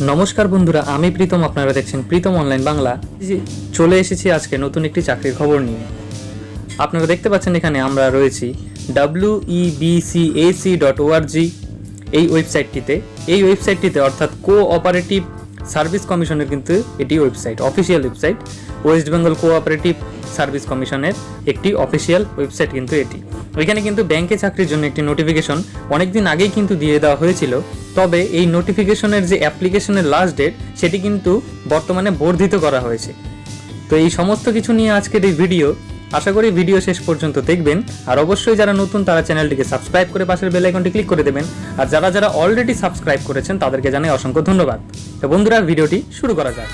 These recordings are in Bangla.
নমস্কার বন্ধুরা, আমি প্রীতম। আপনারা দেখছেন প্রীতম অনলাইন বাংলা। চলে এসেছি আজকে নতুন একটি চাকরির খবর নিয়ে। আপনারা দেখতে পাচ্ছেন এখানে আমরা রয়েছি webcac.org এই ওয়েবসাইটটিতে। এই ওয়েবসাইটটিতে অর্থাৎ কোঅপারেটিভ সার্ভিস কমিশনের কিন্তু এটি website, official website. West Bengal cooperative service কমিশনের একটি অফিসিয়াল ওয়েবসাইট কিন্তু এটি। ওইখানে কিন্তু ব্যাংকে চাকরির জন্য একটি নোটিফিকেশন অনেকদিন আগেই কিন্তু দিয়ে দেওয়া হয়েছিল। তবে এই নোটিফিকেশনের যে অ্যাপ্লিকেশনের লাস্ট ডেট সেটি কিন্তু বর্তমানে বর্ধিত করা হয়েছে। তো এই সমস্ত কিছু নিয়ে আজকের এই ভিডিও। আশা করি ভিডিও শেষ পর্যন্ত দেখবেন। আর অবশ্যই যারা নতুন তারা চ্যানেলটিকে সাবস্ক্রাইব করে পাশের বেল আইকনটি ক্লিক করে দেবেন। আর যারা অলরেডি সাবস্ক্রাইব করেছেন তাদেরকে জানাই অসংখ্য ধন্যবাদ। তো বন্ধুরা, ভিডিওটি শুরু করা যাক।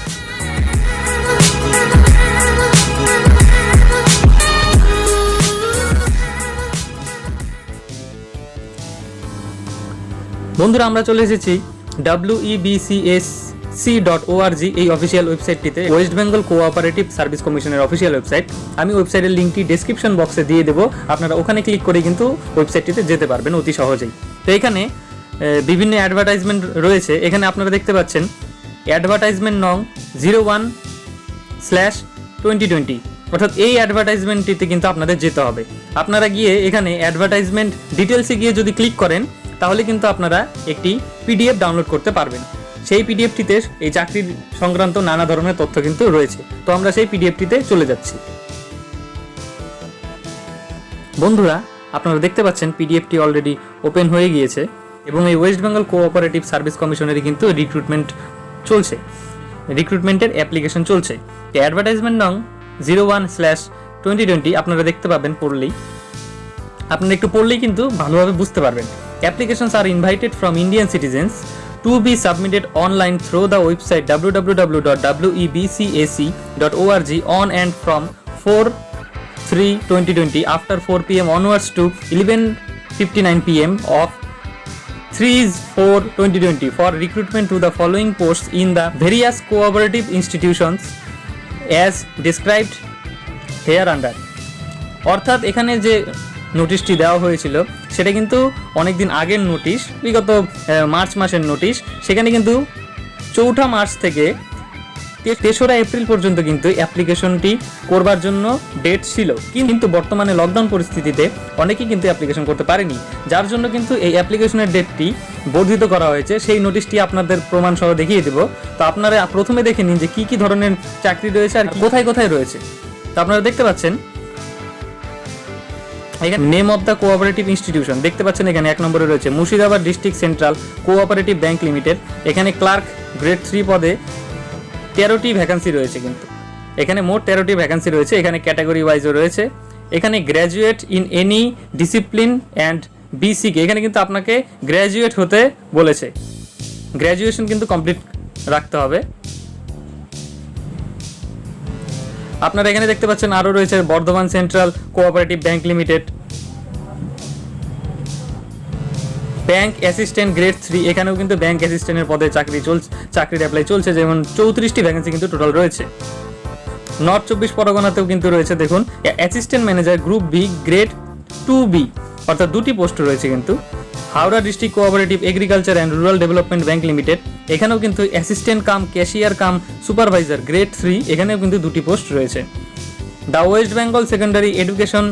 বন্ধুরা, আমরা চলে এসেছি webcac.org এই অফিসিয়াল ওয়েবসাইটটিতে। ওয়েস্ট বেঙ্গল কোঅপারেটিভ সার্ভিস কমিশনের অফিসিয়াল ওয়েবসাইট। আমি ওয়েবসাইটের লিঙ্কটি ডেসক্রিপশন বক্সে দিয়ে দেবো, আপনারা ওখানে ক্লিক করে কিন্তু ওয়েবসাইটটিতে যেতে পারবেন অতি সহজেই। তো এখানে বিভিন্ন অ্যাডভার্টাইজমেন্ট রয়েছে। এখানে আপনারা দেখতে পাচ্ছেন অ্যাডভার্টাইজমেন্ট নং 01/2020, অর্থাৎ এই অ্যাডভার্টাইজমেন্টটিতে কিন্তু আপনাদের যেতে হবে। আপনারা গিয়ে এখানে অ্যাডভার্টাইজমেন্ট ডিটেলসে গিয়ে যদি ক্লিক করেন তাহলে কিন্তু আপনারা একটি পিডিএফ ডাউনলোড করতে পারবেন। সেই পিডিএফটিতে এই চাকরির সংক্রান্ত নানা ধরনের তথ্য কিন্তু রয়েছে। তো আমরা সেই পিডিএফটিতে চলে যাচ্ছি। বন্ধুরা, আপনারা দেখতে পাচ্ছেন পিডিএফটি অলরেডি ওপেন হয়ে গিয়েছে এবং এই ওয়েস্ট বেঙ্গল কোঅপারেটিভ সার্ভিস কমিশনেরই কিন্তু রিক্রুটমেন্ট চলছে, রিক্রুটমেন্টের অ্যাপ্লিকেশন চলছে। অ্যাডভার্টাইজমেন্ট নং 01/2020 আপনারা দেখতে পাবেন। আপনারা একটু পড়লেই কিন্তু ভালোভাবে বুঝতে পারবেন। Applications are invited from Indian citizens to be submitted online through the website www.webcac.org on and from 4/3/2020 after 4 p.m. onwards to 11:59 p.m. of 3/4/2020 for recruitment to the following posts in the various cooperative institutions as described hereunder। অর্থাৎ এখানে যে নোটিশটি দেওয়া হয়েছিল সেটা কিন্তু অনেকদিন আগের নোটিশ, বিগত মার্চ মাসের নোটিশ। সেখানে কিন্তু 4 মার্চ থেকে 3 এপ্রিল পর্যন্ত কিন্তু অ্যাপ্লিকেশনটি করবার জন্য ডেট ছিল। কিন্তু বর্তমানে লকডাউন পরিস্থিতিতে অনেকেই কিন্তু অ্যাপ্লিকেশন করতে পারেনি, যার জন্য কিন্তু এই অ্যাপ্লিকেশনের ডেটটি বর্ধিত করা হয়েছে। সেই নোটিশটি আপনাদের প্রমাণ সহ দেখিয়ে দেব। তো আপনারা প্রথমে দেখে নিন যে কী ধরনের চাকরি রয়েছে আর কোথায় কোথায় রয়েছে। তো আপনারা দেখতে পাচ্ছেন এখানে name of the cooperative institution দেখতে পাচ্ছেন। এখানে 1 নম্বরে রয়েছে Murshidabad district central cooperative bank limited. এখানে ক্লার্ক গ্রেড 3 পদে 13টি ভ্যাকান্সি রয়েছে। কিন্তু এখানে মোট 13টি ভ্যাকান্সি রয়েছে। এখানে ক্যাটাগরি ওয়াইজও রয়েছে। এখানে graduate in any discipline and বিসিকে, এখানে কিন্তু আপনাকে গ্র্যাজুয়েট হতে বলেছে। গ্র্যাজুয়েশন কিন্তু কমপ্লিট রাখতে হবে। আপনারা এখানে দেখতে পাচ্ছেন আরও রয়েছে Bardhaman central cooperative bank limited, bank assistant grade 3। এখানেও কিন্তু ব্যাংক অ্যাসিস্ট্যান্টের পদে চাকরির অ্যাপ্লাই চলছে, যেমন 34টি ভ্যাকেন্সি কিন্তু টোটাল রয়েছে। নর্থ 24 পরগনাতেও কিন্তু রয়েছে। দেখুন assistant manager group B grade 2B, অর্থাৎ 2টি পোস্ট রয়েছে কিন্তু। Howrah district cooperative agriculture and rural development bank limited, এখানেও কিন্তু assistant cum cashier cum supervisor grade 3, এখানেও কিন্তু 2টি পোস্ট রয়েছে। The West Bengal secondary education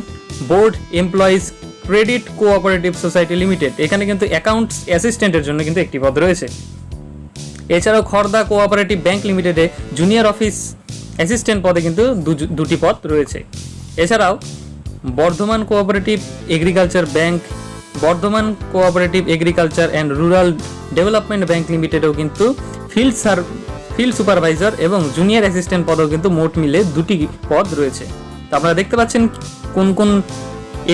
board employees credit cooperative society limited, এখানে কিন্তু অ্যাকাউন্টস অ্যাসিস্ট্যান্টের জন্য কিন্তু একটি পদ রয়েছে। এছাড়াও খড়দা কোঅপারেটিভ ব্যাংক লিমিটেডে জুনিয়র অফিস অ্যাসিস্ট্যান্ট পদে কিন্তু 2টি পদ রয়েছে। এছাড়াও Bardhaman cooperative agriculture bank, Bardhaman cooperative agriculture and rural development bank লিমিটেডেও কিন্তু ফিল্ড সুপারভাইজার এবং জুনিয়র অ্যাসিস্ট্যান্ট পদেও কিন্তু মোট মিলে 2টি পদ রয়েছে। তো আপনারা দেখতে পাচ্ছেন কোন কোন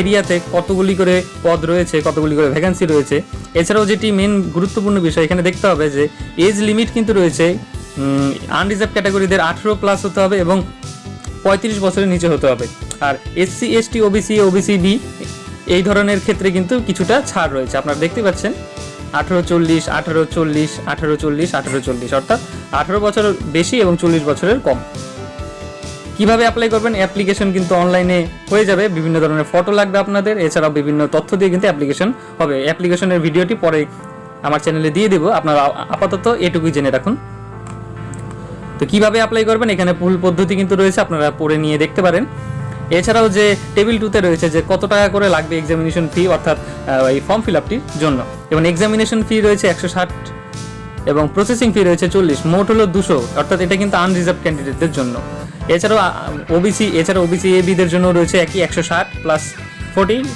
এরিয়াতে কতগুলি করে পদ রয়েছে, কতগুলি করে ভ্যাকেন্সি রয়েছে। এছাড়াও যেটি মেন গুরুত্বপূর্ণ বিষয় এখানে দেখতে হবে যে এজ লিমিট কিন্তু রয়েছে। আনরিজার্ভ ক্যাটাগরিদের 18+ হতে হবে এবং 35 বছরের নিচে হতে হবে। আর SC ST OBC OBCB এই ধরনের ক্ষেত্রে কিন্তু কিছুটা ছাড় রয়েছে। আপনারা দেখতে পাচ্ছেন 18-40, 18-40, 18-40, 18-40, অর্থাৎ 18 বছর বেশি এবং 40 বছরের কম। কিভাবে অ্যাপ্লাই করবেন? অ্যাপ্লিকেশন কিন্তু অনলাইনে হয়ে যাবে। বিভিন্ন ধরনের ফটো লাগবে আপনাদের, এছাড়াও বিভিন্ন তথ্য দিয়ে কিন্তু অ্যাপ্লিকেশন হবে। অ্যাপ্লিকেশনের ভিডিওটি পরে আমার চ্যানেলে দিয়ে দেবো, আপনারা আপাতত এটুকুই জেনে রাখুন। তো কিভাবে অ্যাপ্লাই করবেন এখানে ফুল পদ্ধতি কিন্তু রয়েছে, আপনারা পড়ে নিয়ে দেখতে পারেন। এছাড়াও যে টেবিল 2-তে রয়েছে যে কত টাকা করে লাগবে এক্সামিনেশন ফি অর্থাৎ এই ফর্ম ফিল আপটির জন্য, এবং এক্সামিনেশন ফি রয়েছে 160 এবং প্রসেসিং ফি রয়েছে 40, মোট হলো 200, অর্থাৎ এটা কিন্তু আনরিজার্ভ ক্যান্ডিডেটদের জন্য। এছাড়াও ওবিসি এবিদের জন্য রয়েছে একই 160 প্লাস 40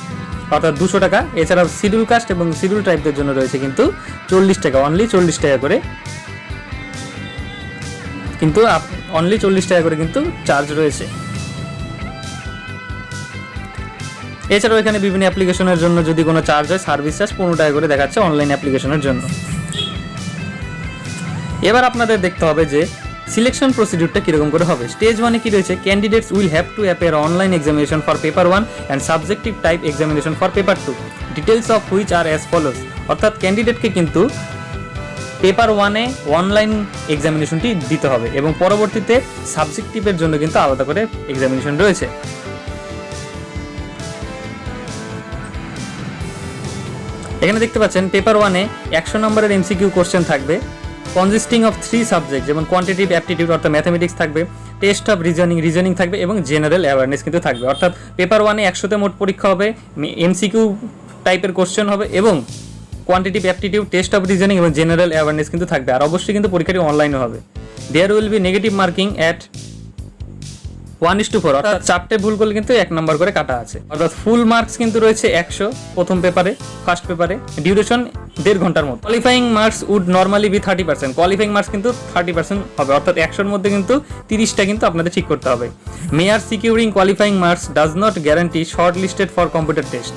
অর্থাৎ 200 টাকা। এছাড়াও শিডিউল কাস্ট এবং শিডিউল ট্রাইবদের জন্য রয়েছে কিন্তু 40 টাকা, অনলি 40 টাকা করে, কিন্তু অনলি 40 টাকা করে কিন্তু চার্জ রয়েছে। এছাড়াও এখানে বিভিন্ন অ্যাপ্লিকেশনের জন্য যদি কোনো চার্জ হয়, সার্ভিস চার্জ 15 টাকা করে দেখাচ্ছে অনলাইন অ্যাপ্লিকেশনের জন্য। এবার আপনাদের দেখতে হবে যে সিলেকশন প্রসিডিউরটা কীরকম করে হবে। স্টেজ 1-এ কি রয়েছে, candidates will have to appear online examination for paper 1 and subjective type examination for paper 2, details of which are as follows. অর্থাৎ ক্যান্ডিডেটকে কিন্তু পেপার 1-এ অনলাইন এক্সামিনেশনটি দিতে হবে এবং পরবর্তীতে সাবজেক্টিভের জন্য কিন্তু আলাদা করে এক্সামিনেশন রয়েছে। এখানে দেখতে পাচ্ছেন পেপার 1-এ 100 নম্বরের এমসিকিউ কোশ্চেন থাকবে, কনজিস্টিং অফ 3 সাবজেক্ট, যেমন কোয়ান্টিটিভ অ্যাপটিটিউড অর্থাৎ ম্যাথামেটিক্স থাকবে, টেস্ট অফ রিজনিং থাকবে এবং জেনারেল অ্যাওয়ারনেস কিন্তু থাকবে। অর্থাৎ পেপার 1-এ 100তে মোট পরীক্ষা হবে, এমসিকিউ টাইপের কোশ্চেন হবে এবং quantitative aptitude, test of reasoning এবং জেনারেল অ্যাওয়ারনেস কিন্তু থাকবে। আর অবশ্যই কিন্তু পরীক্ষাটি অনলাইনে হবে। There will be negative marking at 1:4, অর্থাৎ 4টে ভুল করলে কিন্তু 1 নম্বর করে কাটা আছে। অর্থাৎ ফুল মার্কস কিন্তু রয়েছে 100 প্রথম পেপারে, ফার্স্ট পেপারে, ডিউরেশন 1.5 ঘন্টার মতো। Qualifying marks would normally be 30%, qualifying marks কিন্তু 30% হবে, অর্থাৎ 100-র মধ্যে কিন্তু 30টা কিন্তু আপনাদের ঠিক করতে হবে। Mere securing qualifying marks does not guarantee short listed for computer test.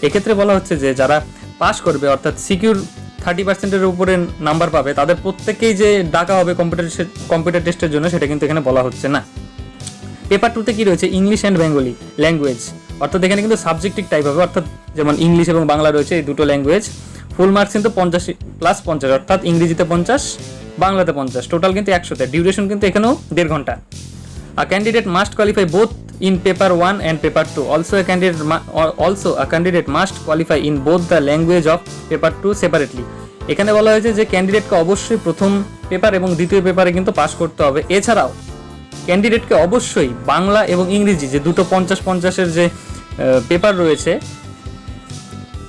এক্ষেত্রে বলা হচ্ছে যে যারা পাস করবে অর্থাৎ সিকিউর 30%-এর উপরে নাম্বার পাবে, তাদের প্রত্যেককেই যে ডাকা হবে কম্পিউটার টেস্টের জন্য সেটা কিন্তু এখানে বলা হচ্ছে না। পেপার 2-তে কি রয়েছে, ইংলিশ অ্যান্ড বেঙ্গলি ল্যাঙ্গুয়েজ, অর্থাৎ এখানে কিন্তু সাবজেক্টিভ টাইপ হবে, অর্থাৎ যেমন ইংলিশ এবং বাংলা রয়েছে এই দুটো ল্যাঙ্গুয়েজ। ফুল মার্কস কিন্তু 50 + 50, অর্থাৎ ইংরেজিতে 50, বাংলাতে 50, টোটাল কিন্তু 100তে। ডিউরেশন কিন্তু এখানেও 1.5 ঘন্টা। A candidate must qualify both in paper 1 and paper 2. Also a candidate must qualify in both the language of paper 2 separately. এখানে বলা হয়েছে যে ক্যান্ডিডেটকে অবশ্যই প্রথম পেপার এবং দ্বিতীয় পেপারে কিন্তু পাস করতে হবে। এছাড়াও ক্যান্ডিডেটকে অবশ্যই বাংলা এবং ইংরেজি যে দুটো 50-50-এর যে পেপার রয়েছে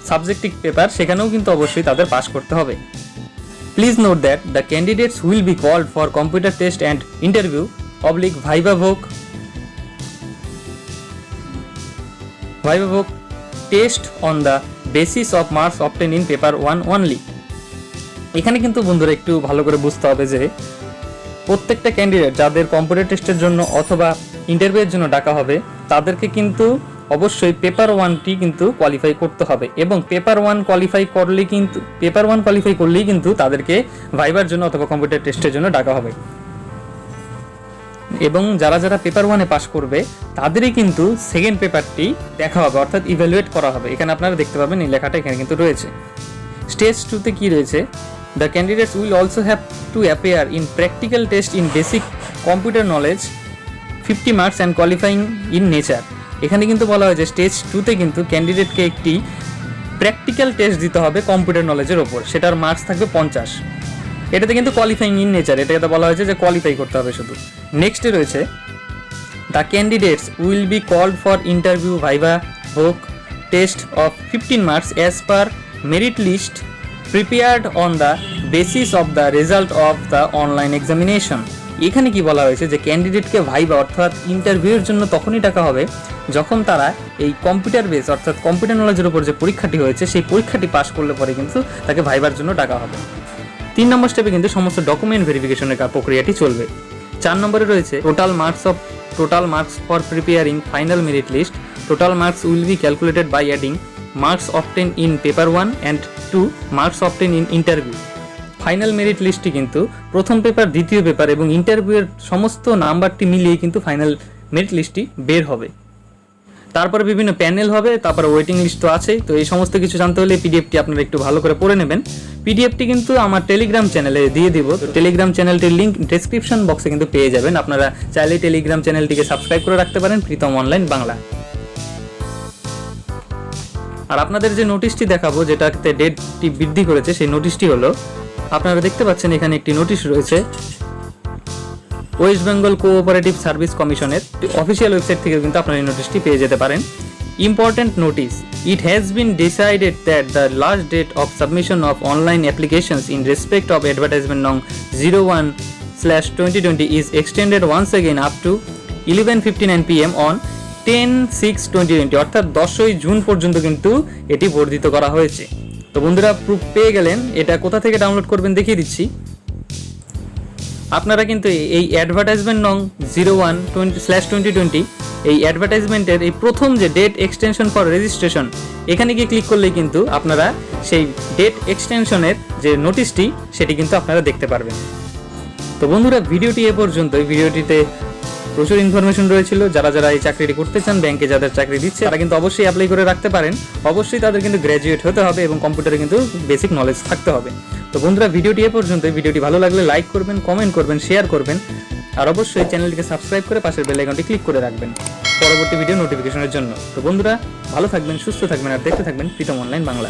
সাবজেক্টিভ পেপার, সেখানেও কিন্তু অবশ্যই তাদের পাস করতে হবে। Please note that the candidates will be called for computer test and interview viva voc test on the basis of marks obtained in paper 1 only. এখানে কিন্তু বন্ধুরা একটু ভালো করে বুঝতে হবে যে প্রত্যেকটা ক্যান্ডিডেট যাদের কম্পিউটার টেস্টের জন্য অথবা ইন্টারভিউয়ের জন্য ডাকা হবে, তাদেরকে কিন্তু অবশ্যই পেপার 1টি কিন্তু কোয়ালিফাই করতে হবে এবং পেপার 1 কোয়ালিফাই করলেই কিন্তু তাদেরকে ভাইবার জন্য অথবা কম্পিউটার টেস্টের জন্য ডাকা হবে। এবং যারা পেপার 1-এ পাস করবে তাদেরই কিন্তু সেকেন্ড পেপারটি দেখা হবে, অর্থাৎ ইভ্যালুয়েট করা হবে। এখানে আপনারা দেখতে পাবেন এই লেখাটা এখানে কিন্তু রয়েছে। স্টেজ 2-তে কি রয়েছে, the candidates will also have to appear in practical test in basic computer knowledge 50 marks and qualifying in nature. এখানে কিন্তু বলা হয়েছে স্টেজ 2-তে কিন্তু ক্যান্ডিডেটকে একটি প্র্যাকটিক্যাল টেস্ট দিতে হবে কম্পিউটার নলেজের ওপর, সেটার মার্কস থাকবে 50। এটাতে কিন্তু কোয়ালিফাইং ইন নেচার, এটাকে বলা হয়েছে যে কোয়ালিফাই করতে হবে শুধু। নেক্সটে রয়েছে the candidates will be called for interview viva voce test of 15 marks as per merit list prepared on the basis of the result of the online examination. এখানে কি বলা হয়েছে যে ক্যান্ডিডেটকে ভাইভা অর্থাৎ ইন্টারভিউয়ের জন্য তখনই ডাকা হবে যখন তারা এই কম্পিউটার বেস অর্থাৎ কম্পিউটার নলেজের উপর যে পরীক্ষাটি হয়েছে সেই পরীক্ষাটি পাস করলে পরে কিন্তু তাকে ভাইবার জন্য ডাকা হবে। 3 নম্বর স্টেপে কিন্তু সমস্ত ডকুমেন্ট ভেরিফিকেশনের প্রক্রিয়াটি চলবে। 4 নম্বরে রয়েছে total marks for preparing final merit list. Total marks will be calculated by adding marks obtained in paper 1 and 2 marks obtained in interview. Final merit লিস্টটি কিন্তু প্রথম পেপার, দ্বিতীয় পেপার এবং ইন্টারভিউয়ের সমস্ত নাম্বারটি মিলিয়ে কিন্তু ফাইনাল মেরিট লিস্টটি বের হবে। তারপরে বিভিন্ন প্যানেল হবে, তারপরে ওয়েটিং লিস্ট তো আছেই। তো এই সমস্ত কিছু জানতে হলে পিডিএফটি আপনারা একটু ভালো করে পড়ে নেবেন। পিডিএফটি কিন্তু আমার টেলিগ্রাম চ্যানেলে দিয়ে দিব। টেলিগ্রাম চ্যানেলটির লিঙ্ক ডেসক্রিপশন বক্সে কিন্তু পেয়ে যাবেন। আপনারা চাইলে টেলিগ্রাম চ্যানেলটিকে সাবস্ক্রাইব করে রাখতে পারেন, প্রীতম অনলাইন বাংলা। আর আপনাদের যে নোটিশটি দেখাবো, যেটাতে ডেটটি বৃদ্ধি করেছে, সেই নোটিশটি হলো, আপনারা দেখতে পাচ্ছেন এখানে একটি নোটিশ রয়েছে ওয়েস্ট বেঙ্গল কোঅপারেটিভ সার্ভিস কমিশনের অফিসিয়াল ওয়েবসাইট থেকে কিন্তু আপনারা এই নোটিশটি পেয়ে যেতে পারেন। Important notice, it has been decided that the last date of submission of online applications in respect of advertisement নং 01/2020 is extended once again up to 11:59 PM on 10/6/2020, অর্থাৎ 10ই জুন পর্যন্ত কিন্তু এটি বর্ধিত করা হয়েছে। তো বন্ধুরা, প্রুফ পেয়ে গেলেন। এটা কোথা থেকে ডাউনলোড করবেন দেখিয়ে দিচ্ছি। আপনারা কিন্তু এই অ্যাডভার্টাইজমেন্ট নং 01/2020 এই অ্যাডভার্টাইজমেন্টের এই প্রথম যে ডেট এক্সটেনশন ফর রেজিস্ট্রেশন, এখানে গিয়ে ক্লিক করলেই কিন্তু আপনারা সেই ডেট এক্সটেনশনের যে নোটিশটি সেটি কিন্তু আপনারা দেখতে পারবেন। তো বন্ধুরা, ভিডিওটি এ পর্যন্তই। ভিডিওটিতে প্রচুর ইনফরমেশন রয়েছিল। যারা যারা এই চাকরিটি করতে চান, ব্যাংকে যাদের চাকরি দিচ্ছে, তারা কিন্তু অবশ্যই অ্যাপ্লাই করে রাখতে পারেন। অবশ্যই তাদের কিন্তু গ্র্যাজুয়েট হতে হবে এবং কম্পিউটারে কিন্তু বেসিক নলেজ থাকতে হবে। তো বন্ধুরা, ভিডিওটি এ পর্যন্তই। ভিডিওটি ভালো লাগলে লাইক করবেন, কমেন্ট করবেন, শেয়ার করবেন, আর অবশ্যই চ্যানেলটিকে সাবস্ক্রাইব করে পাশের বেল আইকনটি ক্লিক করে রাখবেন পরবর্তী ভিডিও নোটিফিকেশনের জন্য। তো বন্ধুরা, ভালো থাকবেন, সুস্থ থাকবেন, আর দেখতে থাকবেন প্রীতম অনলাইন বাংলা।